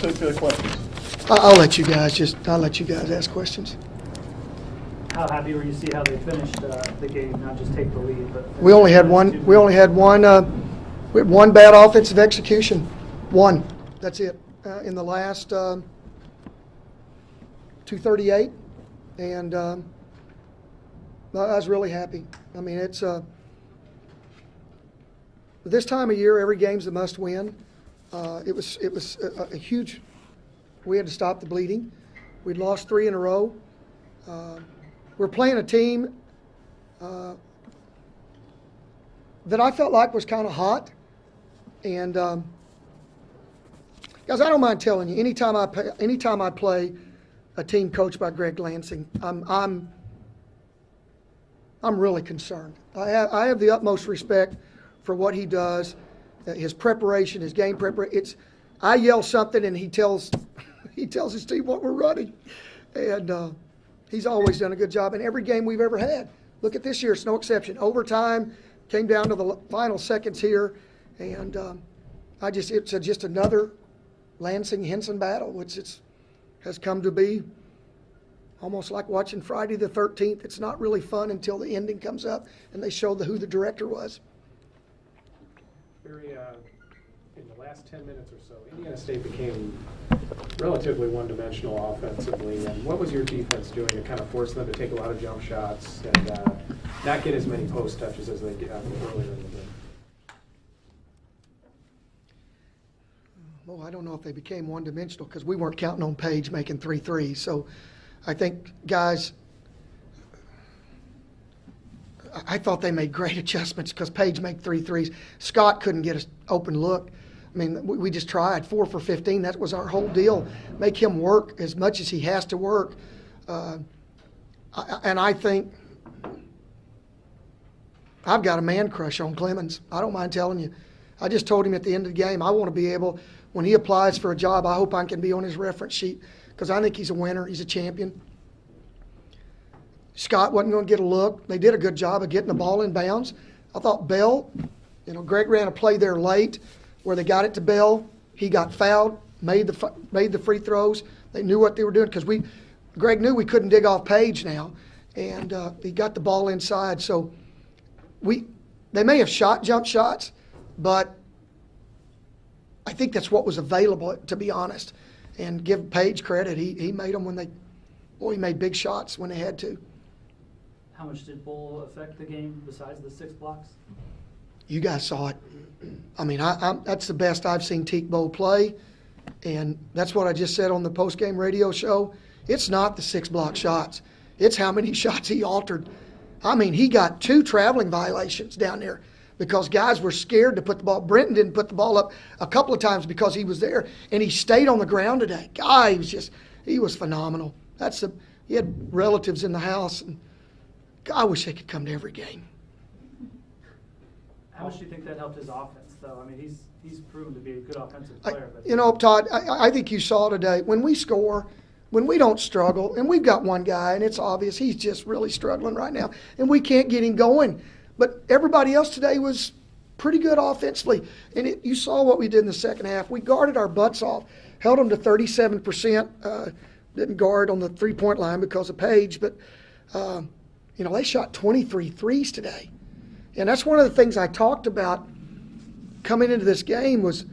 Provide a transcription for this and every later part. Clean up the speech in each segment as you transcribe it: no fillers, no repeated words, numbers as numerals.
to questions. I'll let you guys ask questions. How happy were you to see how they finished the game, not just take the lead, but We only had one. We had one bad offensive execution. One. That's it. In the last 2:38, and I was really happy. I mean, it's this time of year, every game's a must-win. It was a huge. We had to stop the bleeding. We'd lost 3 in a row. We're playing a team that I felt like was kind of hot, and guys, I don't mind telling you. Anytime I play a team coached by Greg Lansing, I'm really concerned. I have the utmost respect for what he does, his preparation, his game preparation. I yell something and he tells his team what we're running, and he's always done a good job in every game we've ever had. Look at this year; it's no exception. Overtime came down to the final seconds here, and it's just another Lansing Hinson battle, which has come to be almost like watching Friday the 13th. It's not really fun until the ending comes up and they show who the director was. Barry, in the last 10 minutes or so, Indiana State became relatively one-dimensional offensively. And what was your defense doing to kind of force them to take a lot of jump shots and not get as many post touches as they did earlier in the game? Well, I don't know if they became one-dimensional because we weren't counting on Page making 3 threes. So I think, guys, I thought they made great adjustments because Page made 3 threes. Scott couldn't get an open look. I mean, we just tried 4 for 15. That was our whole deal. Make him work as much as he has to work. And I think I've got a man crush on Clemens. I don't mind telling you. I just told him at the end of the game, I want to be able, when he applies for a job, I hope I can be on his reference sheet because I think he's a winner. He's a champion. Scott wasn't going to get a look. They did a good job of getting the ball in bounds. I thought Bell, Greg ran a play there late where they got it to Bell. He got fouled, made the free throws. They knew what they were doing because Greg knew we couldn't dig off Page now, and he got the ball inside. So they may have shot jump shots, but I think that's what was available, to be honest. And give Page credit, he made them he made big shots when they had to. How much did Bull affect the game besides the 6 blocks? You guys saw it. I mean, that's the best I've seen Teak Bowl play, and that's what I just said on the post-game radio show. It's not the 6 block shots. It's how many shots he altered. I mean, he got 2 traveling violations down there because guys were scared to put the ball. Brenton didn't put the ball up a couple of times because he was there, and he stayed on the ground today. Guy, he was phenomenal. He had relatives in the house, and I wish they could come to every game. How much do you think that helped his offense, though? I mean, he's proven to be a good offensive player. Todd, I think you saw today, when we score, when we don't struggle, and we've got one guy, and it's obvious he's just really struggling right now, and we can't get him going. But everybody else today was pretty good offensively. And you saw what we did in the second half. We guarded our butts off, held them to 37%. Didn't guard on the three-point line because of Page, but they shot 23 threes today. And that's one of the things I talked about coming into this game was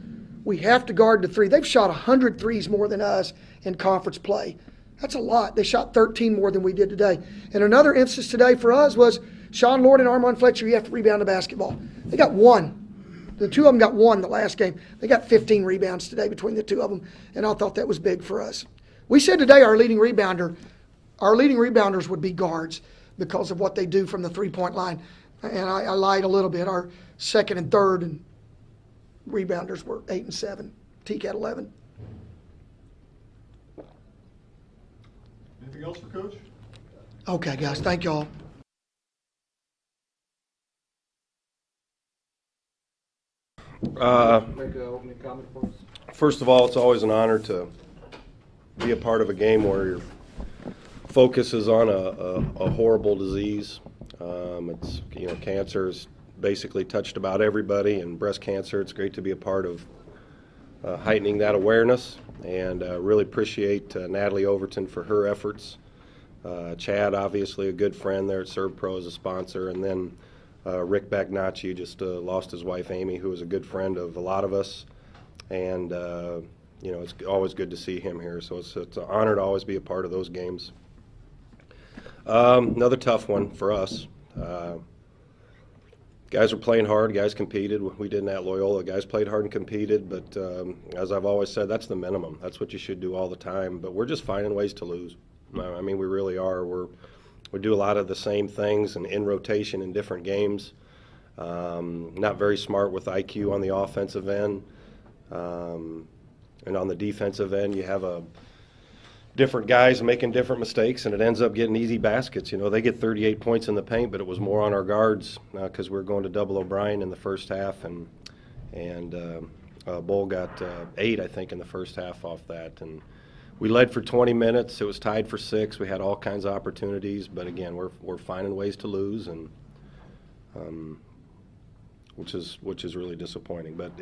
we have to guard the 3. They've shot 100 threes more than us in conference play. That's a lot. They shot 13 more than we did today. And another instance today for us was Sean Lord and Armand Fletcher, you have to rebound the basketball. They got 1. The 2 of them got 1 the last game. They got 15 rebounds today between the 2 of them, and I thought that was big for us. We said today our leading rebounders would be guards because of what they do from the three-point line. And I lied a little bit. Our second and third and rebounders were 8 and 7. Teak had 11. Anything else for Coach? Okay, guys. Thank y'all. First of all, it's always an honor to be a part of a game where your focus is on a horrible disease. Cancer's basically touched about everybody, and breast cancer. It's great to be a part of heightening that awareness, and really appreciate Natalie Overton for her efforts. Chad, obviously a good friend there at ServPro as a sponsor, and then Rick Bagnacci just lost his wife Amy, who was a good friend of a lot of us, and it's always good to see him here. So it's an honor to always be a part of those games. Another tough one for us. Guys were playing hard. Guys competed. We didn't at Loyola. Guys played hard and competed, but as I've always said, that's the minimum. That's what you should do all the time. But we're just finding ways to lose. I mean, we really are. We do a lot of the same things and in rotation in different games. Not very smart with IQ on the offensive end. And on the defensive end, you have different guys making different mistakes, and it ends up getting easy baskets. They get 38 points in the paint, but it was more on our guards because we were going to double O'Brien in the first half, and Bull got 8, I think, in the first half off that. And we led for 20 minutes. It was tied for 6. We had all kinds of opportunities, but again, we're finding ways to lose, and which is really disappointing. But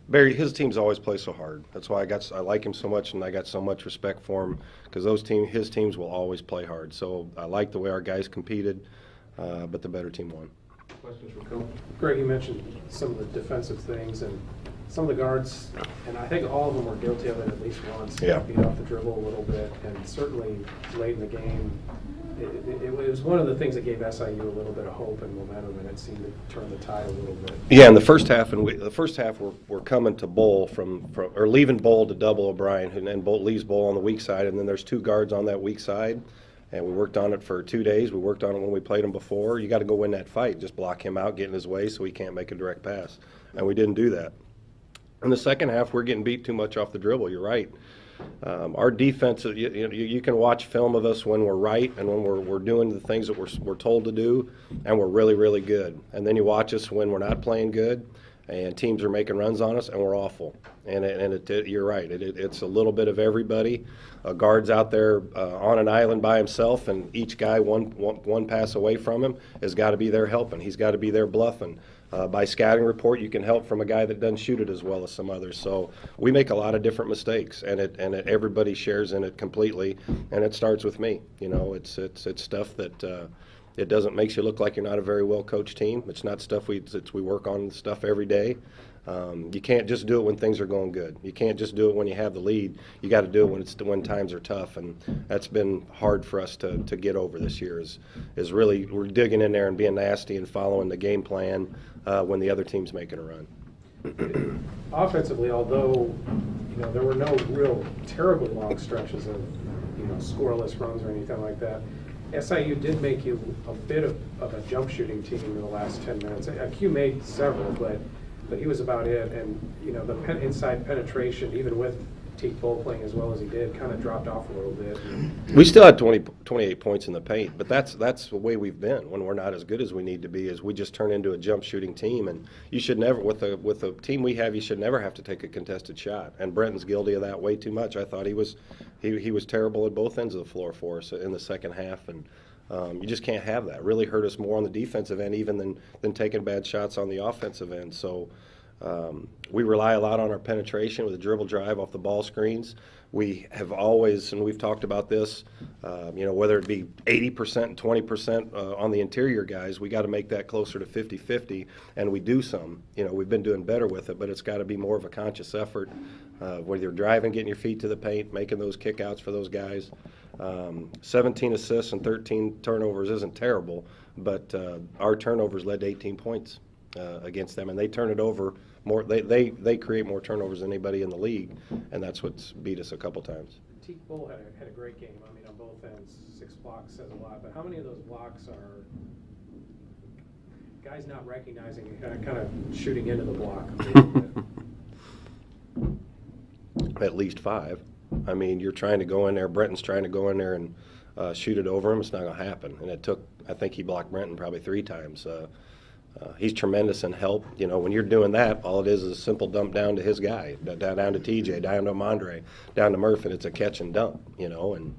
Barry, his teams always play so hard. That's why I like him so much, and I got so much respect for him because his teams will always play hard. So I like the way our guys competed, but the better team won. Questions for Coach? Greg, you mentioned some of the defensive things, and some of the guards, and I think all of them were guilty of it at least once. Yeah. Beat off the dribble a little bit, and certainly late in the game, it was one of the things that gave SIU a little bit of hope and momentum, and it seemed to turn the tide a little bit. Yeah, in the first half, we're coming to Bull or leaving Bull to double O'Brien, and then Bull leaves Bull on the weak side, and then there's 2 guards on that weak side, and we worked on it for 2 days. We worked on it when we played him before. You got to go win that fight. Just block him out, get in his way so he can't make a direct pass, and we didn't do that. In the second half, we're getting beat too much off the dribble. You're right. Our defense, you can watch film of us when we're right and when we're doing the things that we're told to do, and we're really, really good. And then you watch us when we're not playing good, and teams are making runs on us, and we're awful. And you're right. It's a little bit of everybody. A guard's out there on an island by himself, and each guy one pass away from him has got to be there helping. He's got to be there bluffing. By scouting report, you can help from a guy that doesn't shoot it as well as some others. So we make a lot of different mistakes, and everybody shares in it completely, and it starts with me. It's stuff that it doesn't makes you look like you're not a very well coached team. It's not stuff we work on stuff every day. You can't just do it when things are going good. You can't just do it when you have the lead. You got to do it when times are tough, and that's been hard for us to get over this year. Is really we're digging in there and being nasty and following the game plan when the other team's making a run. Offensively, although there were no real terribly long stretches of scoreless runs or anything like that, SIU did make you a bit of a jump shooting team in the last 10 minutes. Q made several, but he was about it. And the inside penetration, even with Teague Bull playing as well as he did, kind of dropped off a little bit. We still had 28 points in the paint, but that's the way we've been when we're not as good as we need to be. Is we just turn into a jump shooting team, and you should never with a team we have, you should never have to take a contested shot. And Brenton's guilty of that way too much. I thought he was terrible at both ends of the floor for us in the second half, and you just can't have that. It really hurt us more on the defensive end even than taking bad shots on the offensive end. So. We rely a lot on our penetration with a dribble drive off the ball screens. We have always, and we've talked about this, whether it be 80% and 20% on the interior guys, we got to make that closer to 50-50, and we do some. We've been doing better with it, but it's got to be more of a conscious effort, whether you're driving, getting your feet to the paint, making those kickouts for those guys. 17 assists and 13 turnovers isn't terrible, but our turnovers led to 18 points against them, and they turn it over more. They create more turnovers than anybody in the league, and that's what's beat us a couple times. Teague Bull had a great game. I mean, on both ends, 6 blocks says a lot. But how many of those blocks are guys not recognizing and kind of shooting into the block? At least 5. I mean, you're trying to go in there. Brenton's trying to go in there and shoot it over him. It's not going to happen. And it took. I think he blocked Brenton probably 3 times. He's tremendous in help. When you're doing that, all it is a simple dump down to his guy, down to TJ, down to Mondre, down to Murph, and it's a catch and dump. And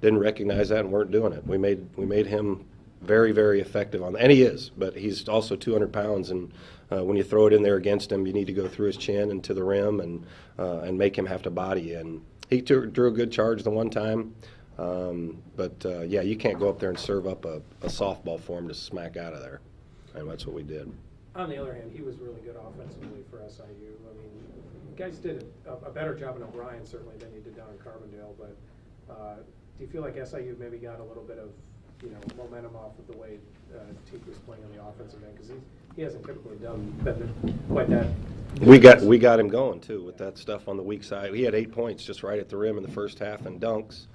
didn't recognize that and weren't doing it. We made him very, very effective on, and he is, but he's also 200 pounds, and when you throw it in there against him, you need to go through his chin and to the rim and make him have to body you. And he drew a good charge the one time, yeah, you can't go up there and serve up a softball for him to smack out of there, and that's what we did. On the other hand, he was really good offensively for SIU. I mean, you guys did a better job in O'Brien certainly than you did down in Carbondale, but do you feel like SIU maybe got a little bit of momentum off of the way Teague was playing on the offensive end, because he hasn't typically been quite that. We got him going too with that stuff on the weak side. He had 8 points just right at the rim in the first half and dunks,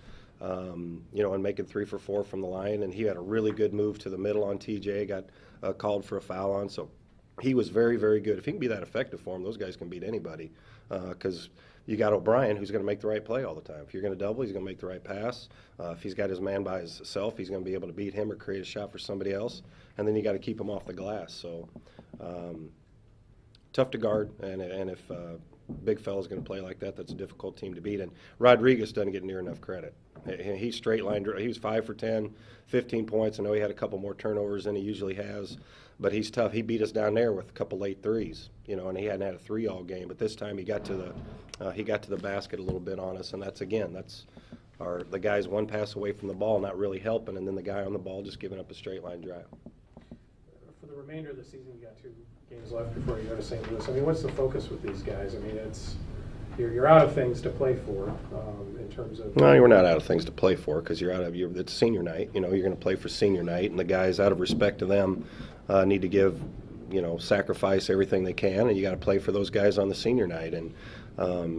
and making 3 for 4 from the line. And he had a really good move to the middle on TJ. Got called for a foul on, so he was very, very good. If he can be that effective for him, those guys can beat anybody. Because you got O'Brien, who's going to make the right play all the time. If you're going to double, he's going to make the right pass. If he's got his man by himself, he's going to be able to beat him or create a shot for somebody else. And then you got to keep him off the glass. So tough to guard. And if big fella's going to play like that, that's a difficult team to beat. And Rodriguez doesn't get near enough credit. He straight lined. He was 5 for 10, 15 points. I know he had a couple more turnovers than he usually has, but he's tough. He beat us down there with a couple late threes, and he hadn't had a 3 all game. But this time he got to the basket a little bit on us, and that's the guys one pass away from the ball, not really helping, and then the guy on the ball just giving up a straight line drive. For the remainder of the season, you got 2 games left before you go to St. Louis. I mean, what's the focus with these guys? I mean, you're out of things to play for in terms of. No, you're not out of things to play for because it's senior night. You're going to play for senior night, and the guys, out of respect to them, need to give, sacrifice everything they can, and you got to play for those guys on the senior night. And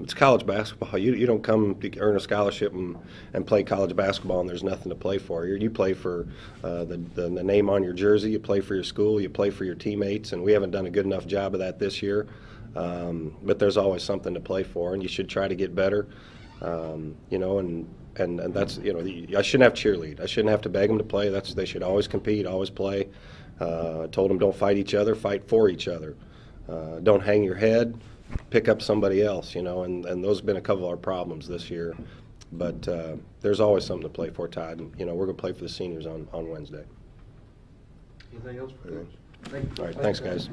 it's college basketball. You don't come to earn a scholarship and play college basketball and there's nothing to play for. You play for the name on your jersey. You play for your school. You play for your teammates, and we haven't done a good enough job of that this year. But there's always something to play for, and you should try to get better. And that's I shouldn't have cheerlead. I shouldn't have to beg them to play. They should always compete, always play. I told them don't fight each other, fight for each other. Don't hang your head, pick up somebody else. And those have been a couple of our problems this year. But there's always something to play for, Todd. And, we're going to play for the seniors on Wednesday. Anything else? All right, thanks, guys.